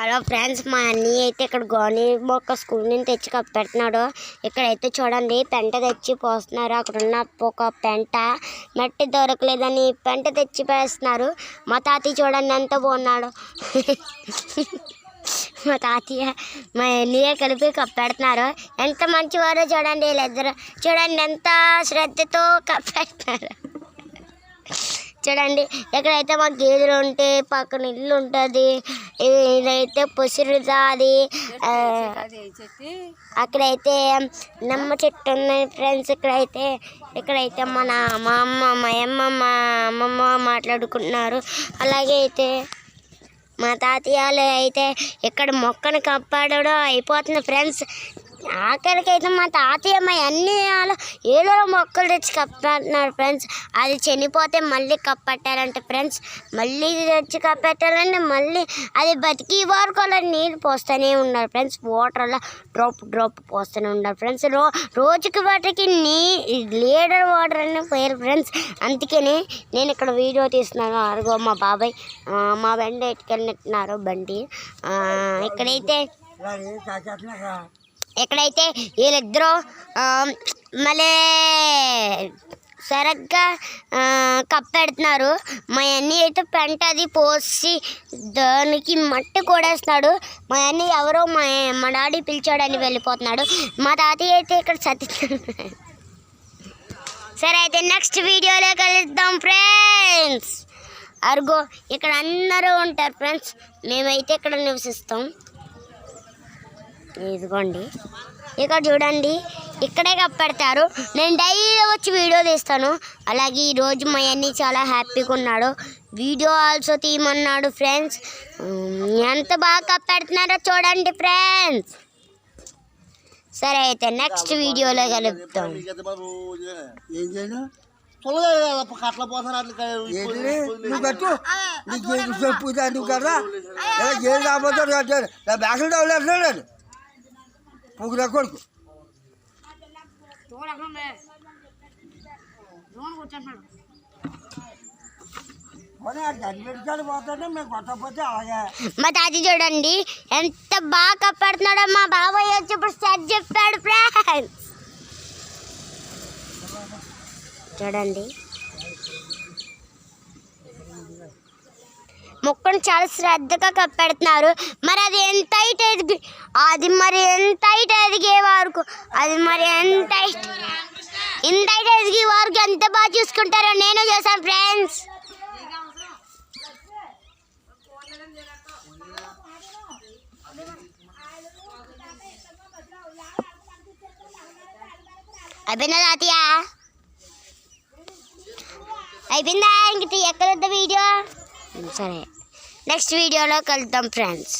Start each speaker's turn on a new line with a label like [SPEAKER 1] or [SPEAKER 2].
[SPEAKER 1] Hello friends, మా అన్నయ్య అయితే ఇక్కడ గోని మొక్క స్కూల్ నుంచి తెచ్చి కప్పెడుతున్నాడు. ఇక్కడైతే చూడండి పెంట తెచ్చి పోస్తున్నారు. అక్కడ ఉన్న ఒక పెంట మట్టి దొరకలేదని పెంట తెచ్చి వేస్తున్నారు. మా తాతయ్య చూడండి ఎంత బాగున్నాడు. మా తాతయ్య మా అన్నయ్య కలిపి కప్పెడుతున్నారు. ఎంత మంచివారో చూడండి. వీళ్ళిద్దరు చూడండి ఎంత శ్రద్ధతో కప్పెడుతున్నారు. చూడండి ఎక్కడైతే మా గేదెలు ఉంటే పక్కన ఇల్లు ఉంటుంది. ఇదైతే పుసిరిదా అది. అక్కడైతే నిమ్మ చెట్టు ఉన్నాయి ఫ్రెండ్స్. ఇక్కడైతే మా అమ్మ మా అమ్మమ్మ మాట్లాడుకుంటున్నారు. అలాగే అయితే మా తాతయ్యలు అయితే ఇక్కడ మొక్కను కప్పాడడం అయిపోతుంది ఫ్రెండ్స్. ఆఖరికైతే మా తాతయ్య మా అన్ని ఏదో మొక్కలు తెచ్చి కప్పెడుతున్నారు ఫ్రెండ్స్. అది చనిపోతే మళ్ళీ కప్పెట్టాలంటే ఫ్రెండ్స్, మళ్ళీ తెచ్చి కప్పెట్టాలంటే మళ్ళీ అది బతికి వరకు అలా నీళ్ళు పోస్తూనే ఉన్నారు ఫ్రెండ్స్. వాటర్లో డ్రాప్ పోస్తూనే ఉన్నారు ఫ్రెండ్స్. రోజుకి వాటికి లీటర్ వాటర్ అని పోయారు ఫ్రెండ్స్. అందుకని నేను ఇక్కడ వీడియో తీస్తున్నాను. అరుగో మా బాబాయ్ మా బండి ఎట్టుకెళ్ళినట్టున్నారు బండి. ఇక్కడైతే వీళ్ళిద్దరూ మళ్ళీ సరిగ్గా కప్పెడుతున్నారు. మా అన్నయ్య అయితే పెంట అది పోసి దానికి మట్టి కూడేస్తున్నాడు. మా అన్నయ్య ఎవరో మా డాడీ పిలిచాడని వెళ్ళిపోతున్నాడు. మా తాతయ్య అయితే ఇక్కడ సత్తున్నాడు. సరే అయితే నెక్స్ట్ వీడియోలో కలుద్దాం ఫ్రెండ్స్. అరుగో ఇక్కడ అందరూ ఉంటారు ఫ్రెండ్స్. మేమైతే ఇక్కడ నివసిస్తాం. ఇదిగోండి ఇక్కడ చూడండి ఇక్కడే కప్పెడతారు. నేను డైలీ వచ్చి వీడియో తీస్తాను. అలాగే ఈరోజు మా అన్నయ్య చాలా హ్యాపీగా ఉన్నాడు. వీడియో ఆల్సో తీయమన్నాడు ఫ్రెండ్స్. ఎంత బాగా కప్పెడుతున్నారో చూడండి ఫ్రెండ్స్. సరే అయితే నెక్స్ట్ వీడియోలో కలుపుతాం.
[SPEAKER 2] పూగులా కొడుకు
[SPEAKER 1] మా తాత చూడండి ఎంత బాగా కప్పెడుతున్నాడో. మా బాబాయ్ వచ్చి ఇప్పుడు సెట్ చెప్పాడు ఫ్రెండ్స్. చూడండి మొక్కను చాలా శ్రద్ధగా కప్పెడుతున్నారు. మరి అది ఎంత ఎదిగే వరకు ఎదిగే వరకు ఎంత బాగా చూసుకుంటారో నేను చూసాను ఫ్రెండ్స్. అయిపోయిందా తాతయ్య? అయిపోయిందా? ఇంక ఎక్కడ వీడియో? సరే నెక్స్ట్ వీడియోలో కలుద్దాం ఫ్రెండ్స్.